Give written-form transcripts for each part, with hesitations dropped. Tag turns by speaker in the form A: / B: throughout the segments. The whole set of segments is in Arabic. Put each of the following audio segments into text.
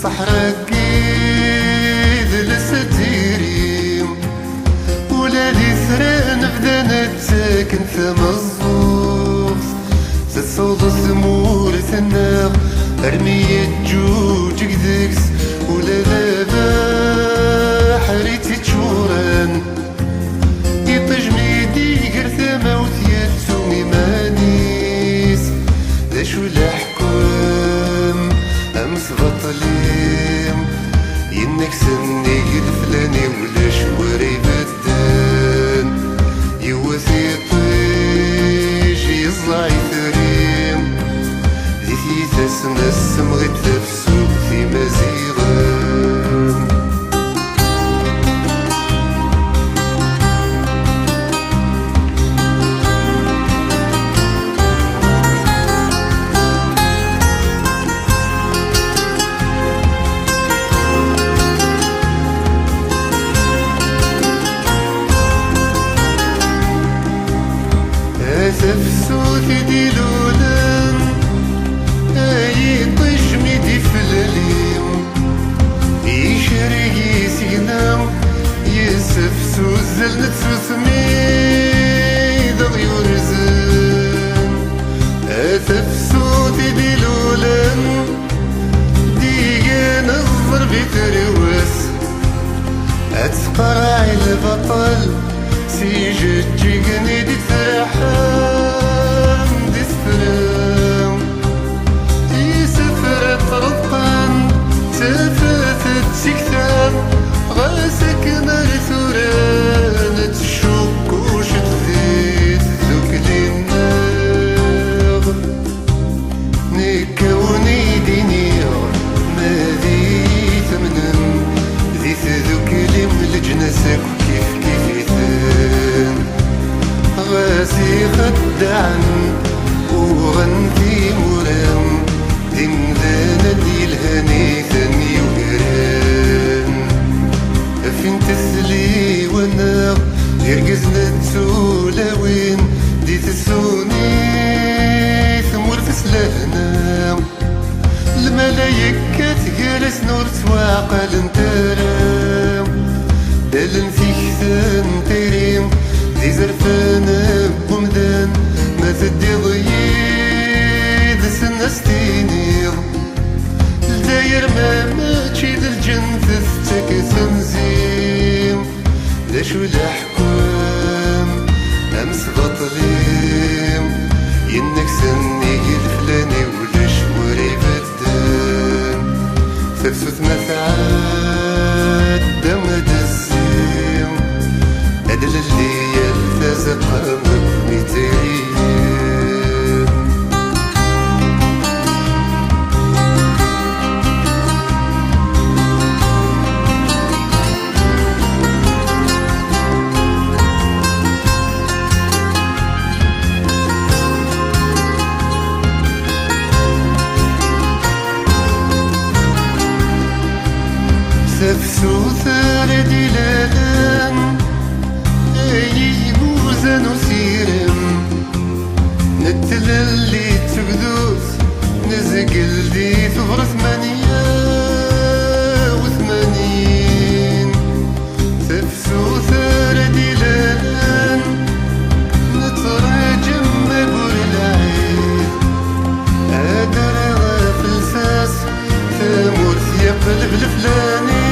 A: صحراء كيد لستيري ولا دي ثران بدا نتساكن ثم الزوز تتصوض الثمور ثناغ ارمية جوج كدكس ولا دابا حريتي تشوران يطجني ديقر ثموت يتسومي مانيس ذا شو الحكم امس بطليم ينك سني الفلاني ولا شواري بدان يوثي طيش يزلع يثريم ذي ثيثاس نسم غير تفسوق في مزيغان تفسوث دي لولان اي طجمي دي فلاليم يشرقي سينام يسفسو زل نتسوسمي ضغيور زن تفسوث دي لولان ديقان الضرب تروس اتقرع البطل سيجد جيقني دي ترحم دي سفرام يسفر طرطان تفتت سكتام غاسك مرثوران تشوك وشتذيت ذوك للناغ نكوني دينيا ما ذي ثمنن ذي ذوك لم لجنسك كيف غاسي خدعن وغنتي مرام دمدانا دي الهني ثاني وقران فين تسلي وانا يرقزنا نسولا وين دي تسوني ثمور تسلهنا الملايكة تجلس نور تواقل انترام دالن فيك ثان تريم دي زرفانة بمدان ما تدي ضييد سنستينيض الداير ما تشيد الجنة تستك تنزيم دا شو الأحكام أمس بطليم ينك سني الفلاني ولا شواري بدان تفسوت ما تعاد ما دزيم أدل اللي يلتزق مكمتين سفسو ثاردي لالان يبوزن وسيرم نتلالي تقدوس نزقل دي ثغر 88 تفسو ثاردي لالان نتراجم مقول العيد ادر غافلساس ثامور ثياب الفلاني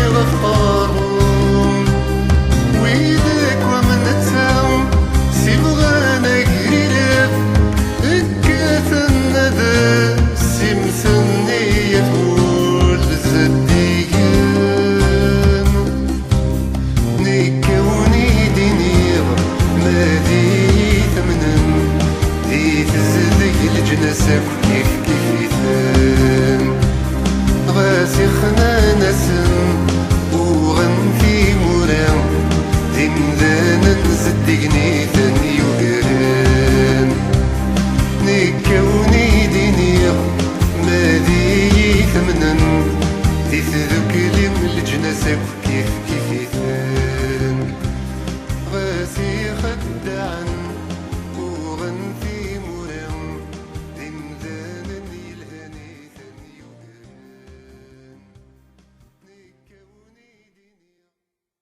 A: غفارهم ويدك ومن تساوم سيبغانا قريب اكاثن ذا سمسنية تقول زديقان نكوني دينيغ ما دي ثمنن دي تزدق الجنسك كيف كيفيتان غاسي خنانسن وغنتي مرام دي مذانا زدقني ثاني